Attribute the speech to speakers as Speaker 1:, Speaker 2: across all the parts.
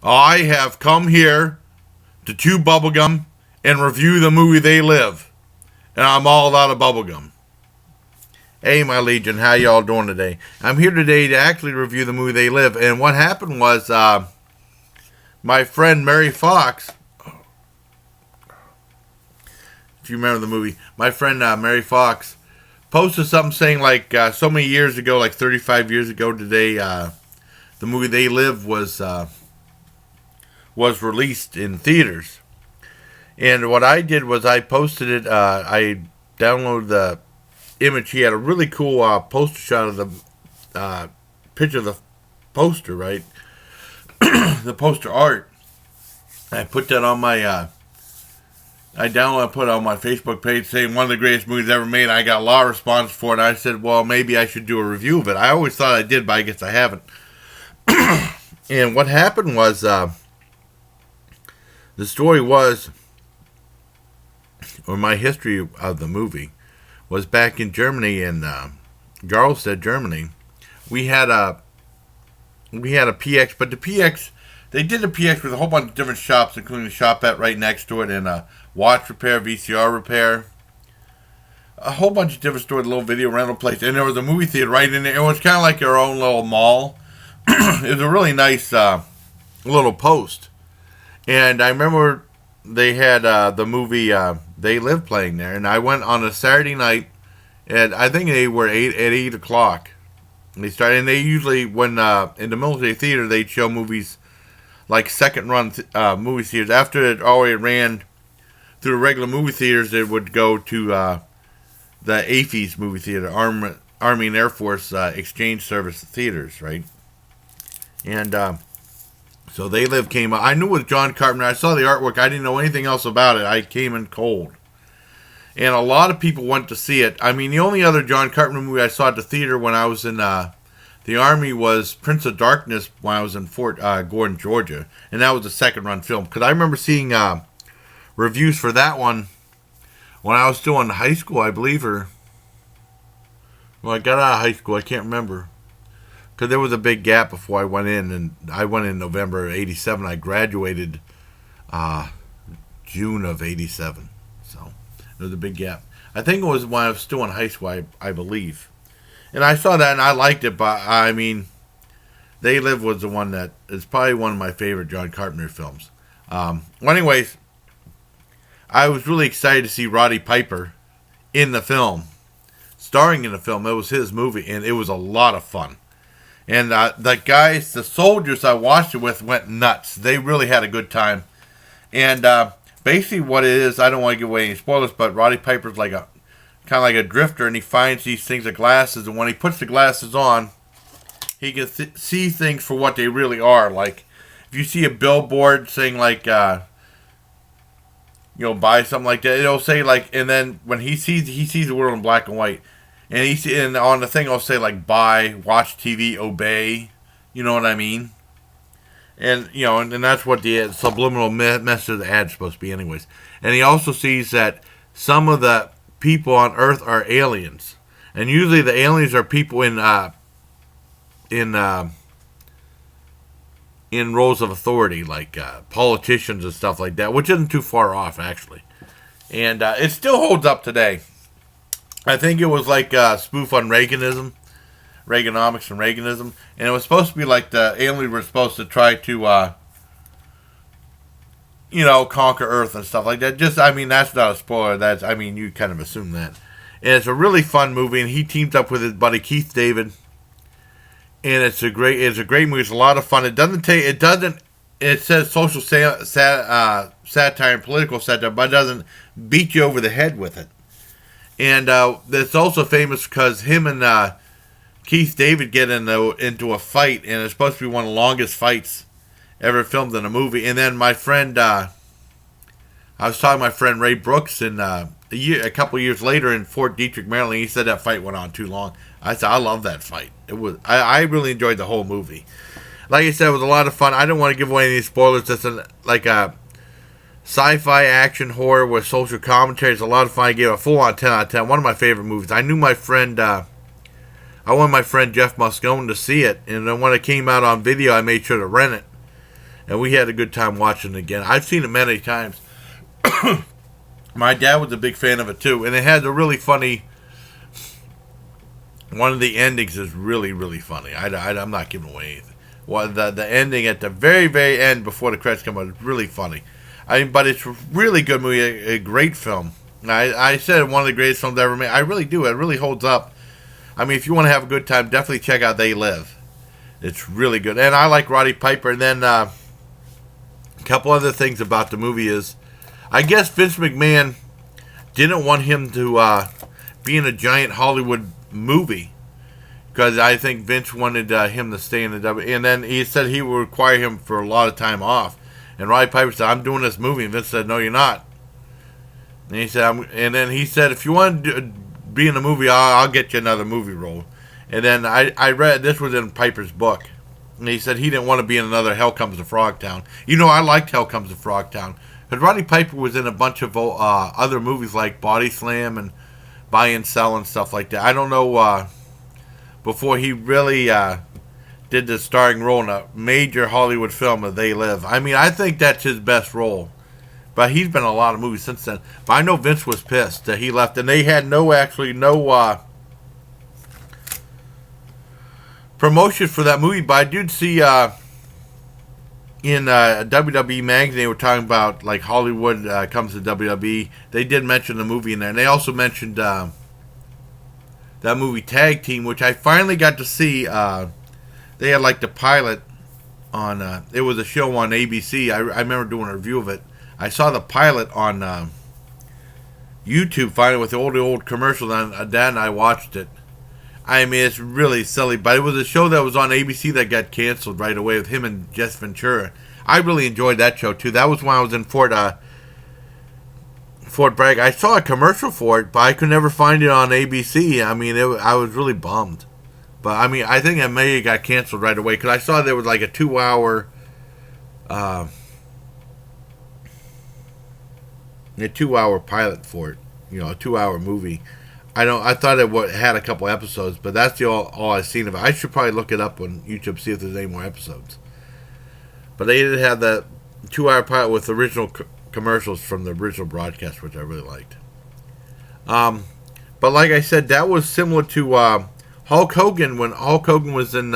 Speaker 1: I have come here to chew bubblegum and review the movie They Live. And I'm all out of bubblegum. Hey, my Legion, how y'all doing today? I'm here today to actually review the movie They Live. And what happened was, my friend Mary Fox, if you remember the movie, my friend Mary Fox posted something saying like so many years ago, like 35 years ago today, the movie They Live was released in theaters. And what I did was I posted it. I downloaded the image. He had a really cool poster shot of the picture of the poster, right? The poster art. I put that on my. I put it on my Facebook page saying one of the greatest movies ever made. I got a lot of response for it. And I said, well, maybe I should do a review of it. I always thought I did, but I guess I haven't. And what happened was, the story was, or my history of the movie, was back in Germany, in Jarlstedt, Germany. We had a PX, but the PX, they did a PX with a whole bunch of different shops, including the shopette right next to it, and watch repair, VCR repair, a whole bunch of different stores, little video rental place, and there was a movie theater right in there. It was kind of like our own little mall. It was a really nice little post, and I remember they had the movie They Live playing there, and I went on a Saturday night, and I think they were 8 o'clock. They started, and they usually, when in the military theater, they'd show movies like second run movie theaters. After it already ran through the regular movie theaters, it would go to the AFES movie theater, Army and Air Force Exchange Service theaters, right? And so They Live came out. I knew it was John Carpenter. I saw the artwork. I didn't know anything else about it. I came in cold. And a lot of people went to see it. I mean, the only other John Carpenter movie I saw at the theater when I was in the Army was Prince of Darkness when I was in Fort Gordon, Georgia. And that was a second run film. Because I remember seeing reviews for that one when I was still in high school, I believe. Well, I got out of high school. I can't remember. Because there was a big gap before I went in, and I went in November of 87. I graduated June of 87. So there was a big gap. I think it was when I was still in high school, I believe. And I saw that, and I liked it, but I mean, They Live was the one that is probably one of my favorite John Carpenter films. Well, anyways, I was really excited to see Roddy Piper in the film, starring in the film. It was his movie, and it was a lot of fun. And the soldiers I watched it with went nuts. They really had a good time. And basically what it is, I don't want to give away any spoilers, but Roddy Piper's like kind of like a drifter, and he finds these things of glasses, and when he puts the glasses on, he can see things for what they really are. Like, if you see a billboard saying like, buy something like that, it'll say like, and then when he sees the world in black and white. And on the thing I'll say like buy, watch TV, obey. You know what I mean? And and that's what the subliminal message of the ad's supposed to be, anyways. And he also sees that some of the people on Earth are aliens, and usually the aliens are people in roles of authority, like politicians and stuff like that, which isn't too far off actually. And it still holds up today. I think it was like a spoof on Reaganism, Reaganomics and Reaganism, and it was supposed to be like the aliens were supposed to try to, conquer Earth and stuff like that. That's not a spoiler. You kind of assume that. And it's a really fun movie, and he teams up with his buddy Keith David, and it's a great movie. It's a lot of fun. It says social satire and political satire, but it doesn't beat you over the head with it. And it's also famous because him and Keith David get into a fight, and it's supposed to be one of the longest fights ever filmed in a movie. And then my friend, I was talking to my friend Ray Brooks, and a couple years later in Fort Detrick, Maryland, he said that fight went on too long. I said, I love that fight. I really enjoyed the whole movie. Like I said, it was a lot of fun. I don't want to give away any spoilers. It's like a sci-fi action horror with social commentary. It's a lot of fun. I gave it a full-on 10 out of 10. One of my favorite movies. I knew my friend, I wanted my friend Jeff Moscone to see it, and then when it came out on video, I made sure to rent it. and we had a good time watching it again. I've seen it many times. My dad was a big fan of it too, and it has a really funny. One of the endings is really, really funny. I'm not giving away anything. Well, the ending at the very, very end before the credits come out is really funny. But it's a really good movie, a great film. I said one of the greatest films ever made. I really do. It really holds up. I mean, if you want to have a good time, definitely check out They Live. It's really good. And I like Roddy Piper. And then a couple other things about the movie is, I guess Vince McMahon didn't want him to be in a giant Hollywood movie, because I think Vince wanted him to stay in the W. And then he said he would require him for a lot of time off. And Roddy Piper said, "I'm doing this movie." And Vince said, "No, you're not." And he said, and then he said, "If you want to be in a movie, I'll get you another movie role." And then I read, this was in Piper's book, and he said he didn't want to be in another Hell Comes to Frogtown. You know, I liked Hell Comes to Frogtown, because Roddy Piper was in a bunch of other movies like Body Slam and Buy and Sell and stuff like that. I don't know, before he really did the starring role in a major Hollywood film of They Live. I mean, I think that's his best role. But he's been in a lot of movies since then. But I know Vince was pissed that he left, and they had no promotion for that movie. But I did see in WWE magazine, they were talking about like Hollywood comes to WWE. They did mention the movie in there, and they also mentioned that movie Tag Team, which I finally got to see. They had like the pilot on. It was a show on ABC. I remember doing a review of it. I saw the pilot on YouTube finally with the old commercials, and Dad and I watched it. I mean, it's really silly, but it was a show that was on ABC that got canceled right away with him and Jess Ventura. I really enjoyed that show too. That was when I was in Fort Bragg. I saw a commercial for it, but I could never find it on ABC. I mean, I was really bummed. But I mean, I think it may have got canceled right away, because I saw there was like a 2-hour pilot for it, you know, a 2-hour movie. I thought it had a couple episodes, but that's all I've seen of it. I should probably look it up on YouTube, see if there's any more episodes. But they did have that 2-hour pilot with original commercials from the original broadcast, which I really liked. But like I said, that was similar to Hulk Hogan. When Hulk Hogan was in,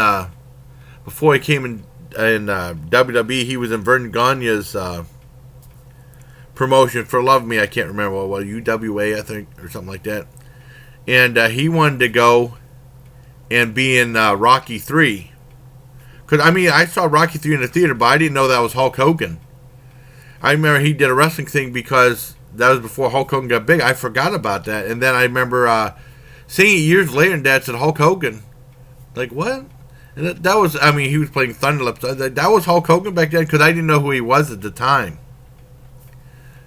Speaker 1: before he came in WWE, he was in Vern Gagne's promotion for Love Me. I can't remember what UWA, I think, or something like that. And he wanted to go and be in Rocky 3. Because, I mean, I saw Rocky 3 in the theater, but I didn't know that was Hulk Hogan. I remember he did a wrestling thing because that was before Hulk Hogan got big. I forgot about that. And then I remember seeing it years later, and Dad said, Hulk Hogan. Like, what? And that was, I mean, he was playing Thunderlips. That was Hulk Hogan back then, because I didn't know who he was at the time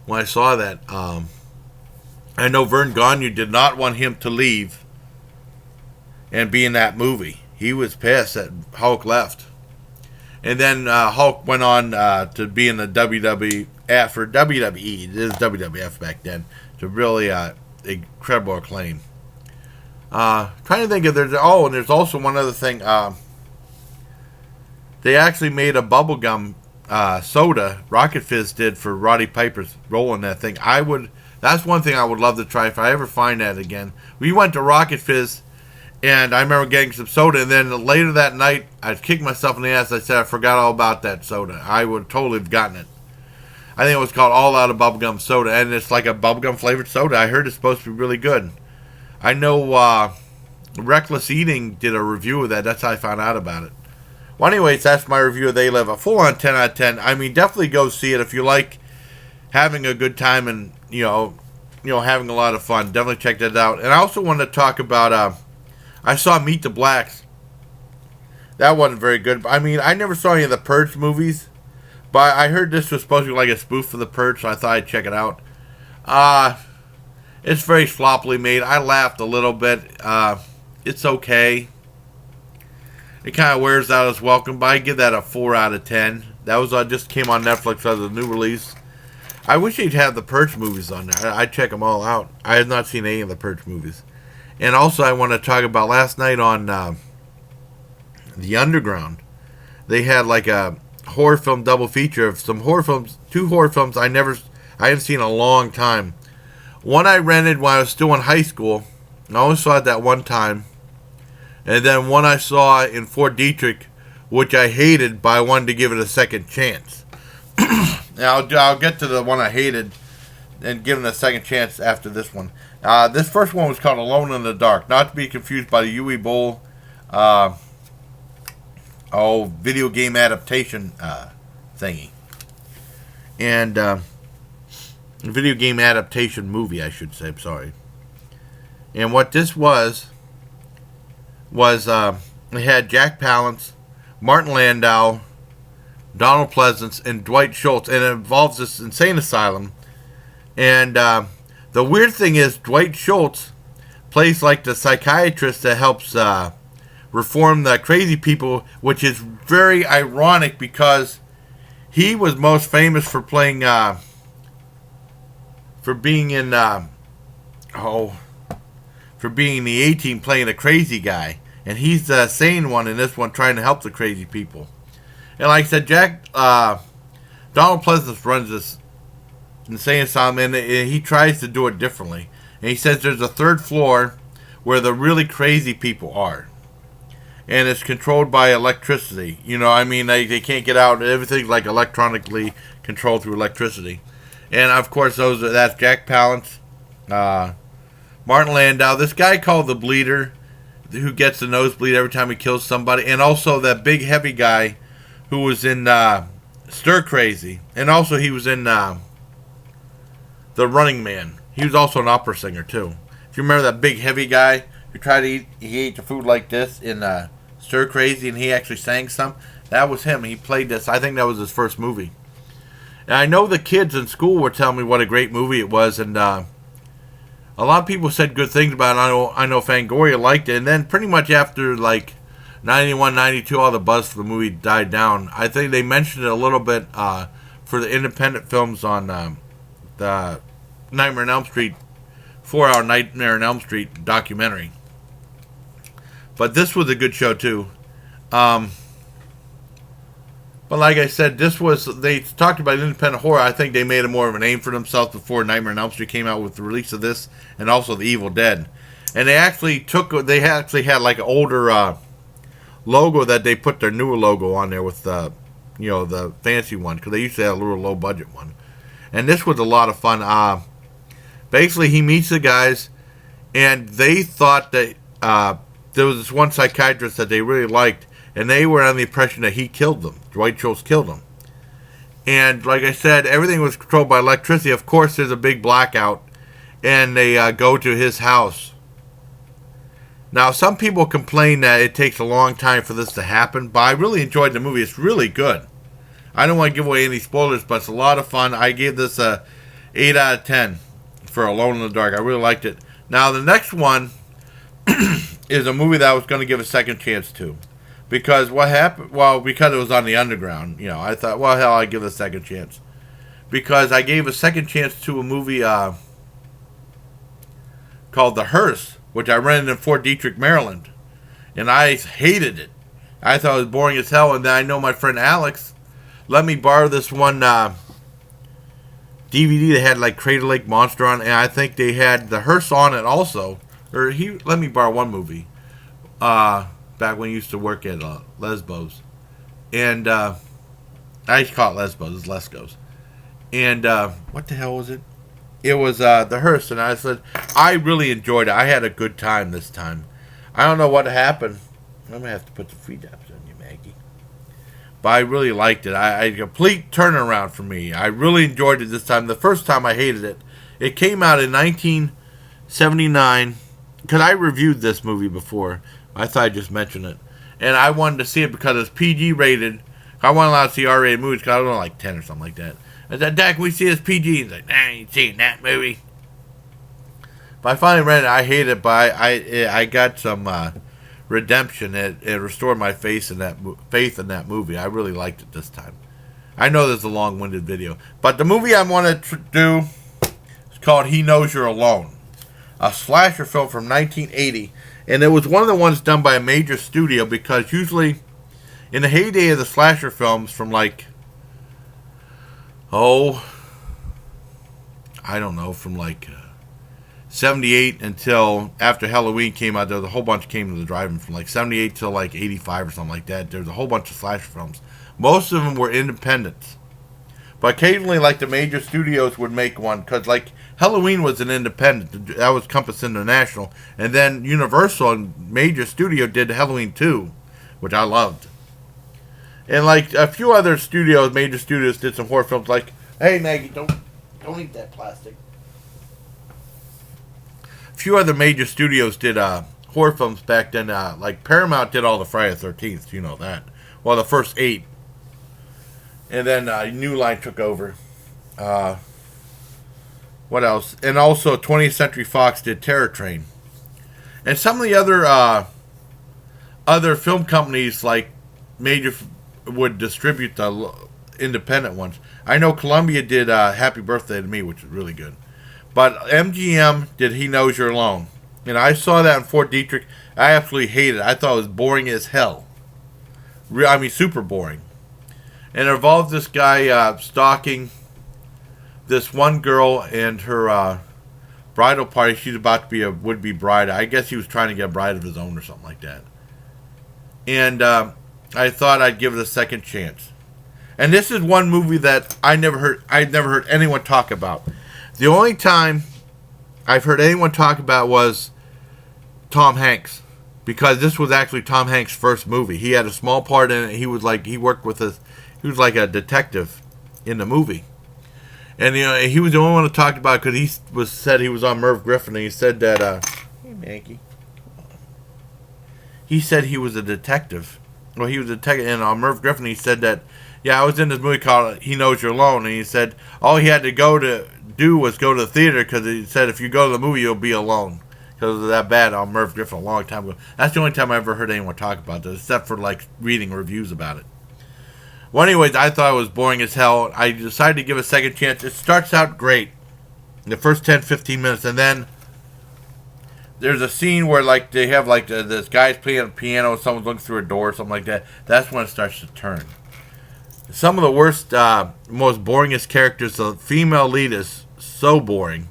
Speaker 1: when I saw that. I know Vern Gagne did not want him to leave and be in that movie. He was pissed that Hulk left. And then Hulk went on to be in the WWF, or WWE, it is WWF back then, to really incredible acclaim. Trying to think if and there's also one other thing. They actually made a bubblegum soda, Rocket Fizz did, for Roddy Piper's role in that thing. That's one thing I would love to try if I ever find that again. We went to Rocket Fizz, and I remember getting some soda, and then later that night, I kicked myself in the ass. I said I forgot all about that soda. I would totally have gotten it. I think it was called All Out of Bubblegum Soda, and it's like a bubblegum flavored soda. I heard it's supposed to be really good. I know Reckless Eating did a review of that. That's how I found out about it. Well, anyways, that's my review of They Live. A full on 10 out of 10. I mean, definitely go see it if you like having a good time and you know having a lot of fun. Definitely check that out. And I also wanted to talk about I saw Meet the Blacks. That wasn't very good. I mean, I never saw any of the Purge movies, but I heard this was supposed to be like a spoof for the Purge, so I thought I'd check it out. It's very sloppily made. I laughed a little bit. It's okay. It kind of wears out its welcome, but I give that a 4 out of 10. That was just came on Netflix as a new release. I wish they'd have the Purge movies on there. I'd check them all out. I have not seen any of the Purge movies. And also, I want to talk about last night on The Underground. They had like a horror film double feature of some horror films, two horror films I haven't seen in a long time. One I rented when I was still in high school. I only saw it that one time. And then one I saw in Fort Detrick, which I hated, but I wanted to give it a second chance. I'll get to the one I hated and give it a second chance after this one. This first one was called Alone in the Dark, not to be confused by the Yui Bowl video game adaptation thingy. And video game adaptation movie, I should say. I'm sorry. And what this was it had Jack Palance, Martin Landau, Donald Pleasance, and Dwight Schultz, and it involves this insane asylum. And the weird thing is, Dwight Schultz plays like the psychiatrist that helps reform the crazy people, which is very ironic because he was most famous for playing, for being in the A-Team, playing a crazy guy, and he's the sane one in this one, trying to help the crazy people. And like I said, Donald Pleasance runs this insane asylum, and he tries to do it differently. And he says there's a third floor where the really crazy people are, and it's controlled by electricity. You know, I mean, they can't get out. Everything's like electronically controlled through electricity. And of course, that's Jack Palance, Martin Landau, this guy called the Bleeder, who gets the nosebleed every time he kills somebody, and also that big heavy guy who was in Stir Crazy, and also he was in The Running Man. He was also an opera singer too. If you remember that big heavy guy who tried to eat, he ate the food like this in Stir Crazy, and he actually sang some. That was him. He played this. I think that was his first movie. And I know the kids in school were telling me what a great movie it was, and a lot of people said good things about it. I know Fangoria liked it, and then pretty much after like 91, 92, all the buzz for the movie died down. I think they mentioned it a little bit for the independent films on the Nightmare on Elm Street, 4-hour Nightmare on Elm Street documentary. But this was a good show too. But like I said, they talked about independent horror. I think they made it more of a name for themselves before Nightmare on Elm Street came out with the release of this, and also The Evil Dead. And they actually had like an older logo that they put their newer logo on there with the fancy one, because they used to have a little low budget one. And this was a lot of fun. Basically, he meets the guys, and they thought that there was this one psychiatrist that they really liked, and they were under the impression that he killed them. Dwight Schultz killed them. And like I said, everything was controlled by electricity. Of course, there's a big blackout, and they go to his house. Now, some people complain that it takes a long time for this to happen, but I really enjoyed the movie. It's really good. I don't want to give away any spoilers, but it's a lot of fun. I gave this a 8 out of 10 for Alone in the Dark. I really liked it. Now, the next one is a movie that I was going to give a second chance to. Because what happened? Well, because it was on the Underground, I thought, well, hell, I'd give it a second chance. Because I gave a second chance to a movie called The Hearse, which I rented in Fort Detrick, Maryland, and I hated it. I thought it was boring as hell. And then I know my friend Alex let me borrow this one DVD that had like Crater Lake Monster on it, and I think they had The Hearse on it also. Or he let me borrow one movie. Back when I used to work at Lesbos. And I used to call it Lesbos. It's Lescos. And what the hell was it? It was The Hearse. And I said, I really enjoyed it. I had a good time this time. I don't know what happened. I'm going to have to put the free daps on you, Maggie. But I really liked it. A complete turnaround for me. I really enjoyed it this time. The first time I hated it. It came out in 1979. Because I reviewed this movie before. I thought I'd just mention it. And I wanted to see it because it's PG rated. I wasn't allowed to see R-rated movies because I was like 10 or something like that. I said, Dad, can we see this PG? He's like, nah, I ain't seen that movie. But I finally read it. I hate it, but I got some redemption. It restored my faith in that movie. I really liked it this time. I know this is a long-winded video. But the movie I want to do is called He Knows You're Alone. A slasher film from 1980. And it was one of the ones done by a major studio, because usually in the heyday of the slasher films from like, oh, I don't know, from like 78 until after Halloween came out. There was a whole bunch came to the drive-in from like 78 till like 85 or something like that. There's a whole bunch of slasher films. Most of them were independents. But occasionally, like, the major studios would make one. Because, like, Halloween was an independent. That was Compass International. And then Universal and major studio did Halloween 2, which I loved. And, like, a few other studios, major studios, did some horror films. Like, hey, Maggie, don't eat that plastic. A few other major studios did horror films back then. Like, Paramount did all the Friday the 13th. You know that. Well, the first 8. And then New Line took over. What else? And also 20th Century Fox did Terror Train. And some of the other film companies like major would distribute the independent ones. I know Columbia did Happy Birthday to Me, which is really good. But MGM did He Knows You're Alone. And I saw that in Fort Detrick. I absolutely hated it. I thought it was boring as hell. I mean, super boring. And it involved this guy stalking this one girl and her bridal party. She's about to be a would-be bride. I guess he was trying to get a bride of his own or something like that. And I thought I'd give it a second chance. And this is one movie that I'd never heard anyone talk about. The only time I've heard anyone talk about was Tom Hanks, because this was actually Tom Hanks' first movie. He had a small part in it. He was like he was like a detective in the movie. And you know, he was the only one who talked about it because he said he was on Merv Griffin, and he said that hey Maggie. He said he was a detective. Well, he was a detective, and on Merv Griffin he said that, yeah, I was in this movie called He Knows You're Alone, and he said all he had to do was go to the theater, because he said if you go to the movie you'll be alone, because it was that bad on Merv Griffin a long time ago. That's the only time I ever heard anyone talk about this, except for like reading reviews about it. Well, anyways, I thought it was boring as hell. I decided to give it a second chance. It starts out great, the first 10-15 minutes, and then there's a scene where like they have like this guy's playing a piano and someone's looking through a door or something like that. That's when it starts to turn. Some of the worst, most boringest characters. The female lead is so boring.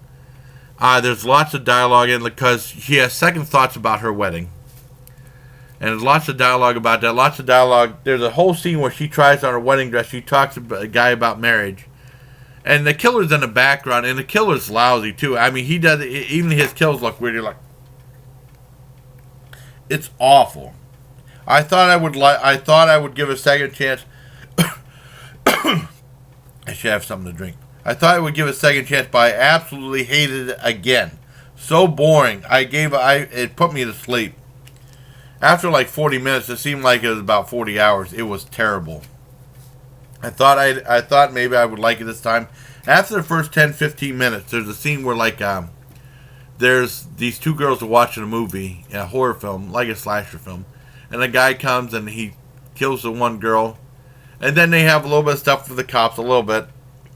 Speaker 1: There's lots of dialogue in because she has second thoughts about her wedding. And there's lots of dialogue about that. Lots of dialogue. There's a whole scene where she tries on her wedding dress. She talks to a guy about marriage. And the killer's in the background. And the killer's lousy, too. I mean, he does... Even his kills look weird. You're like... It's awful. I thought I would give a second chance. I should have something to drink. I thought I would give a second chance, but I absolutely hated it again. So boring. It put me to sleep. After like 40 minutes, it seemed like it was about 40 hours. It was terrible. I thought maybe I would like it this time. After the first 10-15 minutes, there's a scene where like there's these two girls are watching a movie, a horror film, like a slasher film, and a guy comes and he kills the one girl, and then they have a little bit of stuff with the cops, a little bit.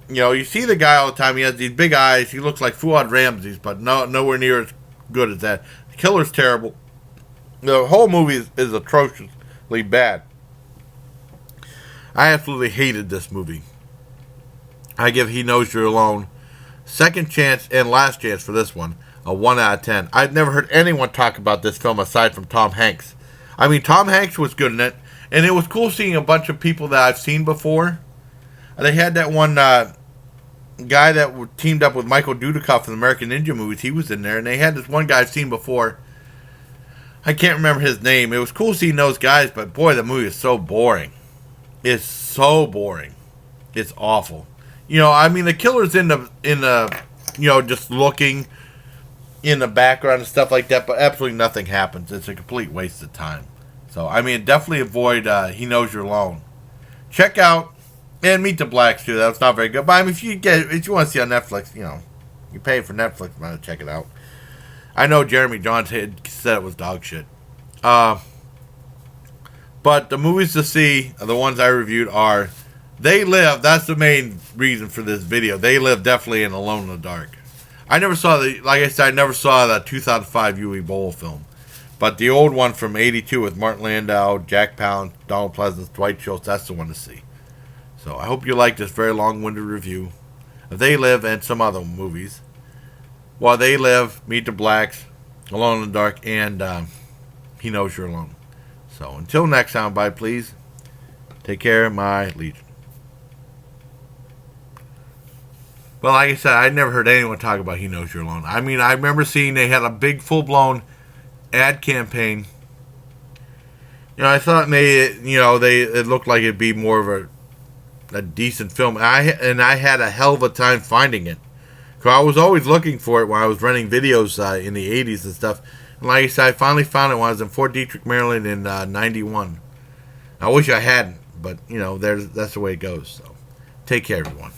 Speaker 1: You know, you see the guy all the time. He has these big eyes. He looks like Fuad Ramses, but nowhere near as good as that. The killer's terrible. The whole movie is atrociously bad. I absolutely hated this movie. I give He Knows You're Alone second chance and last chance for this one, a 1 out of 10. I've never heard anyone talk about this film aside from Tom Hanks. I mean, Tom Hanks was good in it, and it was cool seeing a bunch of people that I've seen before. They had that one guy that teamed up with Michael Dudikoff in the American Ninja movies. He was in there, and they had this one guy I've seen before. I can't remember his name. It was cool seeing those guys, but boy, the movie is so boring. It's so boring. It's awful. You know, I mean, the killer's in the you know, just looking in the background and stuff like that, but absolutely nothing happens. It's a complete waste of time. So, I mean, definitely avoid He Knows You're Alone. Check out and Meet the Blacks too. That's not very good, but I mean, if you want to see on Netflix, you know, you pay for Netflix, I'm gonna check it out. I know Jeremy Johns said it was dog shit. But the movies to see, the ones I reviewed are They Live. That's the main reason for this video. They Live definitely in Alone in the Dark. I never saw like I said, I never saw the 2005 Uwe Boll film. But the old one from '82 with Martin Landau, Jack Palance, Donald Pleasance, Dwight Schultz, that's the one to see. So I hope you like this very long-winded review of They Live and some other movies. While They Live, Meet the Blacks, Alone in the Dark, and He Knows You're Alone. So until next time, bye please. Take care, my legion. Well, like I said, I never heard anyone talk about He Knows You're Alone. I mean, I remember seeing they had a big full-blown ad campaign. You know, I thought it looked like it'd be more of a decent film. I had a hell of a time finding it. Cause I was always looking for it when I was renting videos in the 80s and stuff. And like I said, I finally found it when I was in Fort Detrick, Maryland in 91. I wish I hadn't, but that's the way it goes. So take care, everyone.